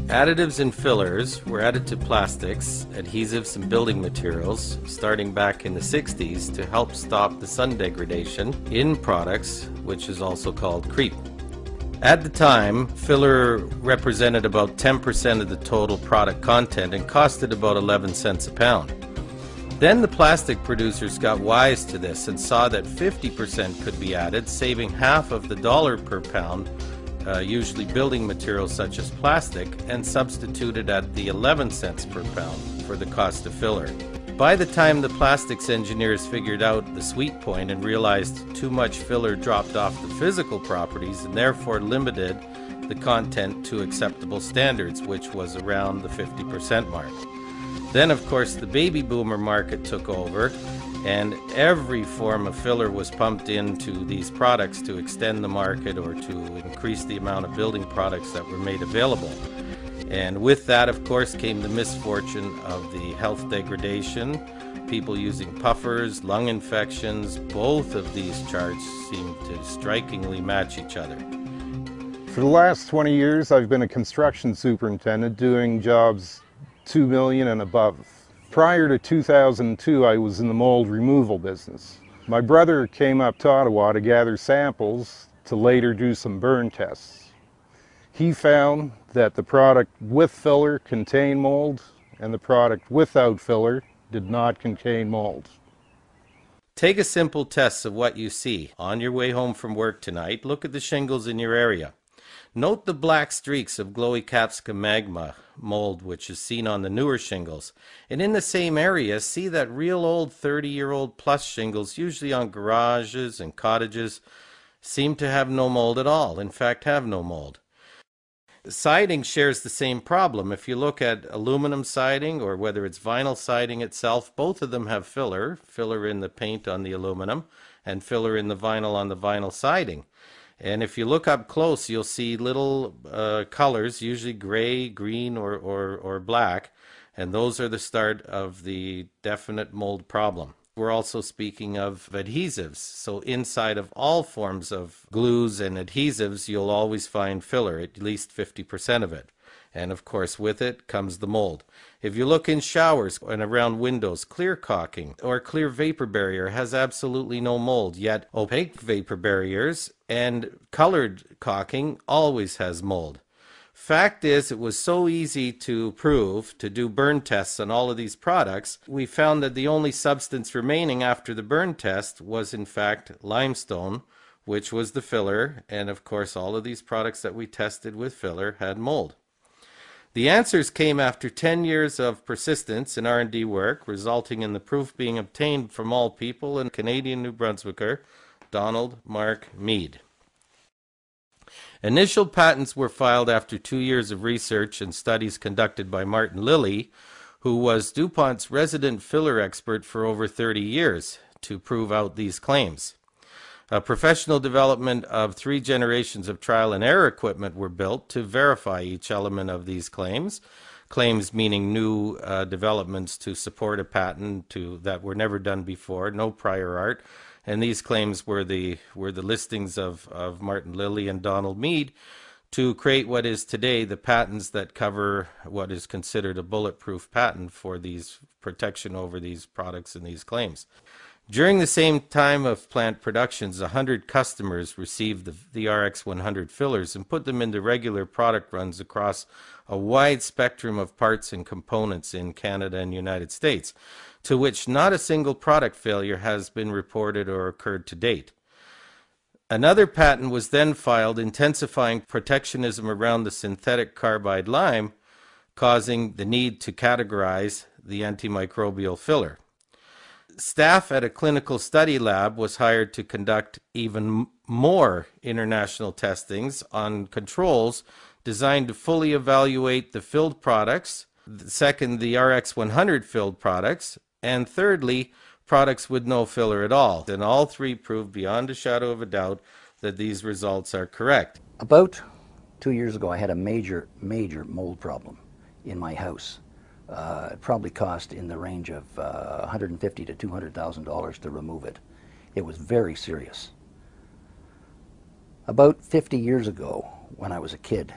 Additives and fillers were added to plastics, adhesives, and building materials starting back in the 60s to help stop the sun degradation in products, which is also called creep. At the time, filler represented about 10% of the total product content and costed about 11 cents a pound. Then the plastic producers got wise to this and saw that 50% could be added, saving half of the dollar per pound, usually building materials such as plastic, and substituted at the 11 cents per pound for the cost of filler. By the time the plastics engineers figured out the sweet point and realized too much filler dropped off the physical properties and therefore limited the content to acceptable standards, which was around the 50% mark. Then, of course, the baby boomer market took over, and every form of filler was pumped into these products to extend the market or to increase the amount of building products that were made available. And with that, of course, came the misfortune of the health degradation, people using puffers, lung infections. Both of these charts seem to strikingly match each other. For the last 20 years, I've been a construction superintendent doing jobs 2 million and above. Prior to 2002, I was in the mold removal business. My brother came up to Ottawa to gather samples to later do some burn tests. He found that the product with filler contained mold and the product without filler did not contain mold. Take a simple test of what you see. On your way home from work tonight, look at the shingles in your area. Note the black streaks of glowy capsicum magma mold which is seen on the newer shingles. And in the same area, see that real old 30-year-old plus shingles, usually on garages and cottages, seem to have no mold at all. In fact, have no mold. Siding shares the same problem. If you look at aluminum siding or whether it's vinyl siding itself, both of them have filler in the paint on the aluminum and filler in the vinyl on the vinyl siding. And if you look up close, you'll see little colors, usually gray, green, or black, and those are the start of the definite mold problem. We're also speaking of adhesives. So inside of all forms of glues and adhesives, you'll always find filler, at least 50% of it. And of course, with it comes the mold. If you look in showers and around windows, clear caulking or clear vapor barrier has absolutely no mold, yet opaque vapor barriers and colored caulking always has mold. Fact is, it was so easy to prove, to do burn tests on all of these products, we found that the only substance remaining after the burn test was in fact limestone, which was the filler, and of course all of these products that we tested with filler had mold. The answers came after 10 years of persistence in R&D work, resulting in the proof being obtained from all people and Canadian New Brunswicker, Donald Mark Mead. Initial patents were filed after 2 years of research and studies conducted by Martin Lilly, who was DuPont's resident filler expert for over 30 years, to prove out these claims. A professional development of 3 generations of trial and error equipment were built to verify each element of these claims. Claims meaning new developments to support a patent that were never done before, no prior art. And these claims were the listings of Martin Lilly and Donald Mead to create what is today the patents that cover what is considered a bulletproof patent for these protection over these products and these claims. During the same time of plant productions, 100 customers received the RX100 fillers and put them into regular product runs across a wide spectrum of parts and components in Canada and United States, to which not a single product failure has been reported or occurred to date. Another patent was then filed intensifying protectionism around the synthetic carbide lime, causing the need to categorize the antimicrobial filler. Staff at a clinical study lab was hired to conduct even more international testings on controls designed to fully evaluate the filled products, second, the RX100 filled products, and thirdly, products with no filler at all. And all 3 proved beyond a shadow of a doubt that these results are correct. About 2 years ago, I had a major mold problem in my house. It probably cost in the range of $150,000 to $200,000 to remove it. It was very serious. About 50 years ago, when I was a kid,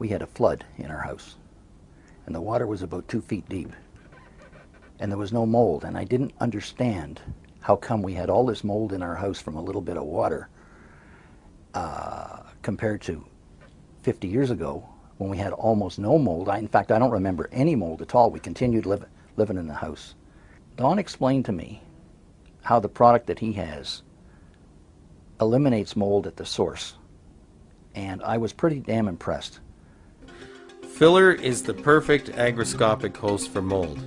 we had a flood in our house, and the water was about 2 feet deep, and there was no mold, and I didn't understand how come we had all this mold in our house from a little bit of water compared to 50 years ago when we had almost no mold. In fact, I don't remember any mold at all. We continued living in the house. Don explained to me how the product that he has eliminates mold at the source, and I was pretty damn impressed. Filler is the perfect agroscopic host for mold.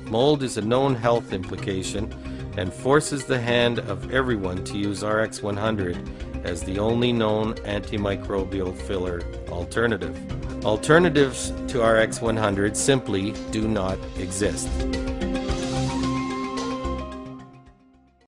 Mold is a known health implication and forces the hand of everyone to use RX100 as the only known antimicrobial filler alternative. Alternatives to RX100 simply do not exist.